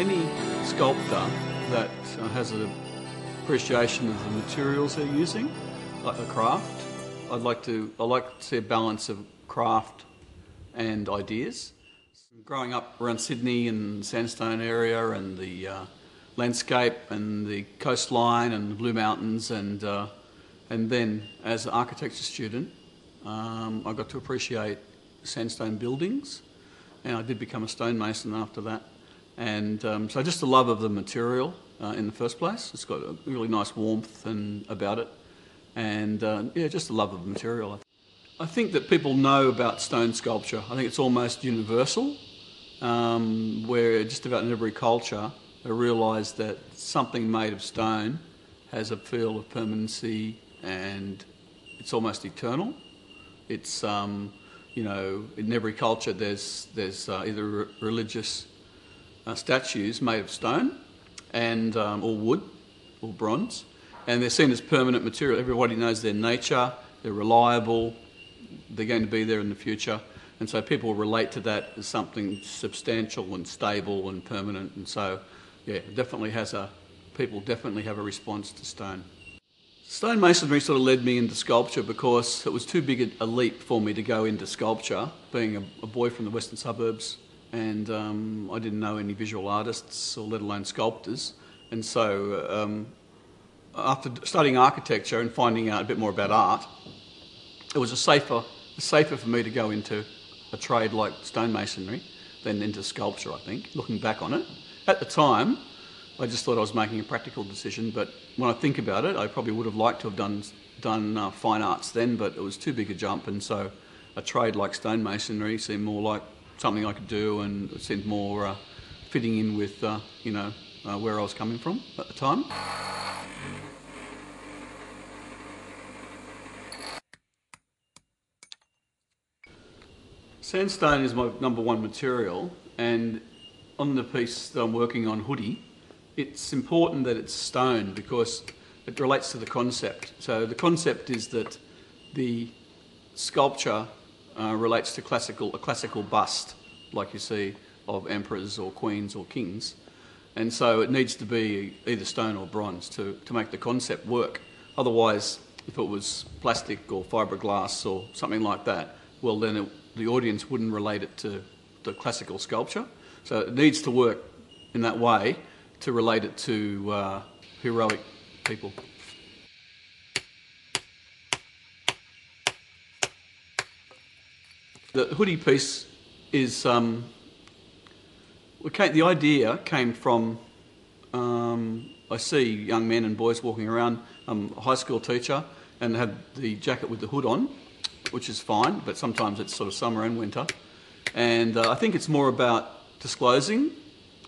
any sculptor that has an appreciation of the materials they're using, like the craft, I like to see a balance of craft and ideas. Growing up around Sydney and sandstone area and the landscape and the coastline and the Blue Mountains, and then as an architecture student, I got to appreciate sandstone buildings, and I did become a stonemason after that. And so just the love of the material in the first place. It's got a really nice warmth about it, and yeah, just the love of the material. I think that people know about stone sculpture. I think it's almost universal, where just about in every culture they realise that something made of stone has a feel of permanency and it's almost eternal. It's you know, in every culture there's either religious statues made of stone and or wood or bronze, and they're seen as permanent material. Everybody knows their nature, they're reliable, they're going to be there in the future, and so people relate to that as something substantial and stable and permanent. And so yeah, people definitely have a response to stone. Stonemasonry sort of led me into sculpture because it was too big a leap for me to go into sculpture, being a boy from the western suburbs, and I didn't know any visual artists or let alone sculptors. And so after studying architecture and finding out a bit more about art, it was safer for me to go into a trade like stonemasonry than into sculpture, I think, looking back on it. At the time, I just thought I was making a practical decision, but when I think about it, I probably would have liked to have done fine arts then, but it was too big a jump, and so a trade like stonemasonry seemed more like something I could do, and it seemed more fitting in with you know, where I was coming from at the time. Sandstone is my number one material, and on the piece that I'm working on, Hoody, it's important that it's stone because it relates to the concept. So the concept is that the sculpture relates to a classical bust, like you see of emperors or queens or kings, and so it needs to be either stone or bronze to make the concept work. Otherwise, if it was plastic or fiberglass or something like that, well then the audience wouldn't relate it to the classical sculpture. So it needs to work in that way to relate it to heroic people. The Hoody piece is, the idea came from, I see young men and boys walking around, I'm a high school teacher, and have the jacket with the hood on, which is fine, but sometimes it's sort of summer and winter. And I think it's more about disclosing,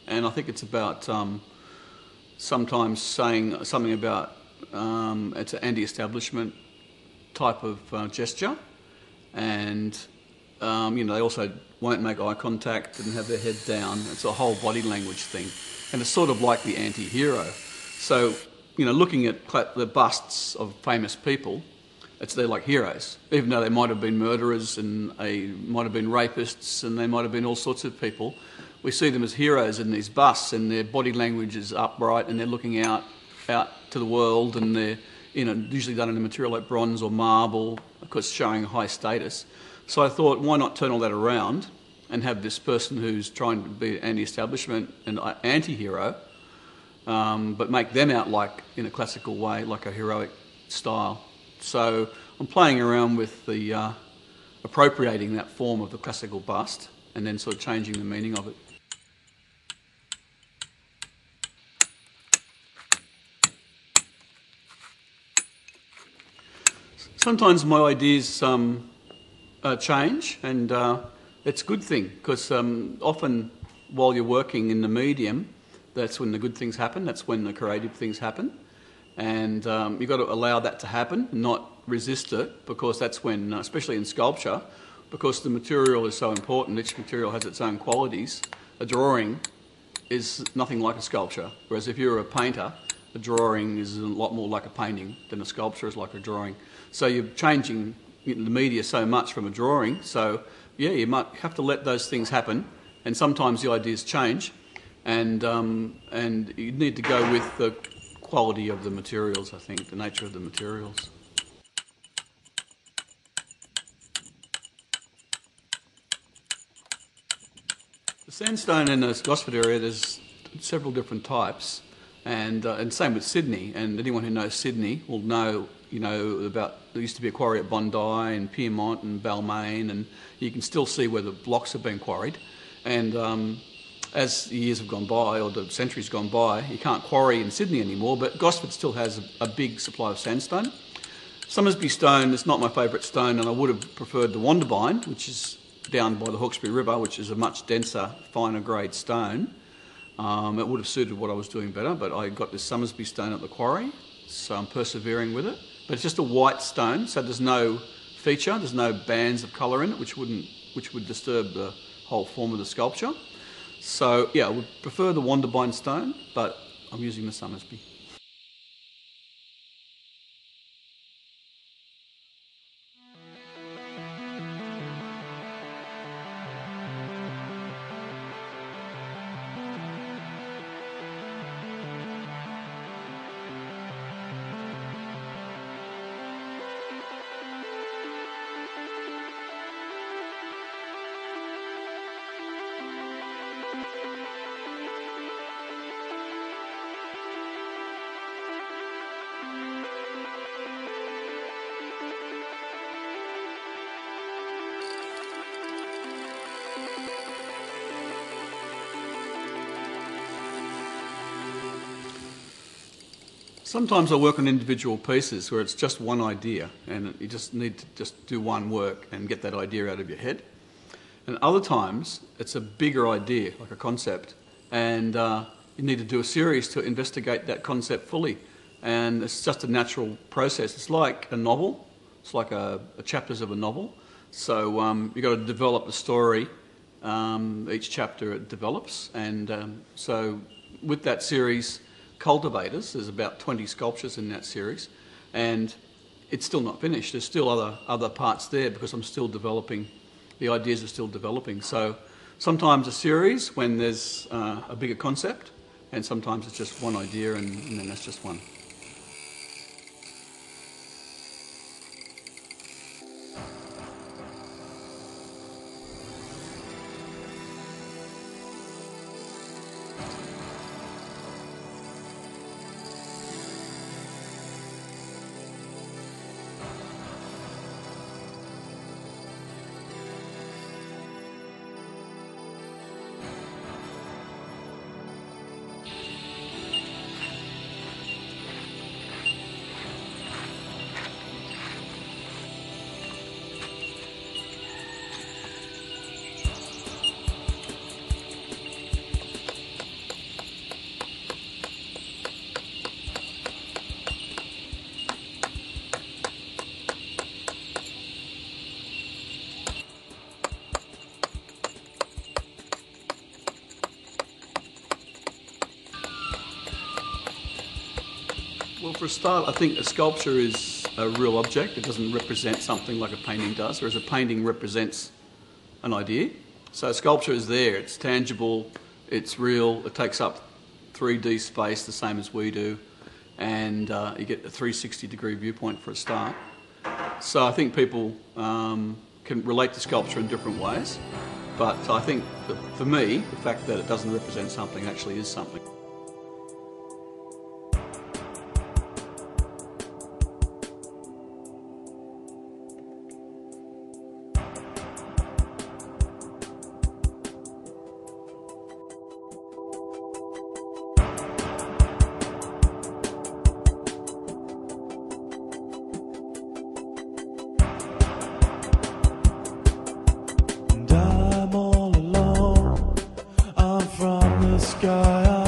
and I think it's about sometimes saying something about it's an anti-establishment type of gesture, and you know, they also won't make eye contact and have their head down. It's a whole body language thing, and it's sort of like the anti-hero. So you know, looking at the busts of famous people, they're like heroes, even though they might have been murderers and they might have been rapists and they might have been all sorts of people. We see them as heroes in these busts, and their body language is upright and they're looking out to the world, and they're, you know, usually done in a material like bronze or marble, of course showing high status. So I thought, why not turn all that around and have this person who's trying to be anti-establishment and anti-hero, but make them out like in a classical way, like a heroic style. So I'm playing around with the appropriating that form of the classical bust and then sort of changing the meaning of it. Sometimes my ideas change, and it's a good thing, because often while you're working in the medium, that's when the good things happen, that's when the creative things happen. And you've got to allow that to happen, not resist it, because that's when, especially in sculpture, because the material is so important, each material has its own qualities. A drawing is nothing like a sculpture, whereas if you're a painter, a drawing is a lot more like a painting than a sculpture is like a drawing. So you're changing the media so much from a drawing, so yeah, you might have to let those things happen, and sometimes the ideas change. and you need to go with the quality of the materials, I think, the nature of the materials. The sandstone in the Gosford area, there's several different types, and same with Sydney. And anyone who knows Sydney will know, about, there used to be a quarry at Bondi and Pyrmont and Balmain, and you can still see where the blocks have been quarried. And as the years have gone by, or the centuries gone by, you can't quarry in Sydney anymore, but Gosford still has a big supply of sandstone. Somersby stone is not my favourite stone, and I would have preferred the Wonderbine, which is down by the Hawkesbury River, which is a much denser, finer grade stone. It would have suited what I was doing better, but I got this Somersby stone at the quarry, so I'm persevering with it. But it's just a white stone, so there's no feature, there's no bands of colour in it, which would disturb the whole form of the sculpture. So yeah, I would prefer the Wonderbine stone, but I'm using the Somersby. Sometimes I work on individual pieces where it's just one idea and you just need to just do one work and get that idea out of your head. And other times it's a bigger idea, like a concept, and you need to do a series to investigate that concept fully. And it's just a natural process. It's like a novel. It's like chapters of a novel. So you've got to develop the story. Each chapter it develops. And so with that series, Cultivators, there's about 20 sculptures in that series, and it's still not finished. There's still other parts there because I'm still developing. The ideas are still developing. So sometimes a series when there's a bigger concept, and sometimes it's just one idea and then that's just one. Well, for a start, I think a sculpture is a real object. It doesn't represent something like a painting does, whereas a painting represents an idea. So a sculpture is there, it's tangible, it's real, it takes up 3D space the same as we do, and you get a 360-degree viewpoint for a start. So I think people can relate to sculpture in different ways, but I think that for me, the fact that it doesn't represent something actually is something. I'm all alone. I'm from the sky.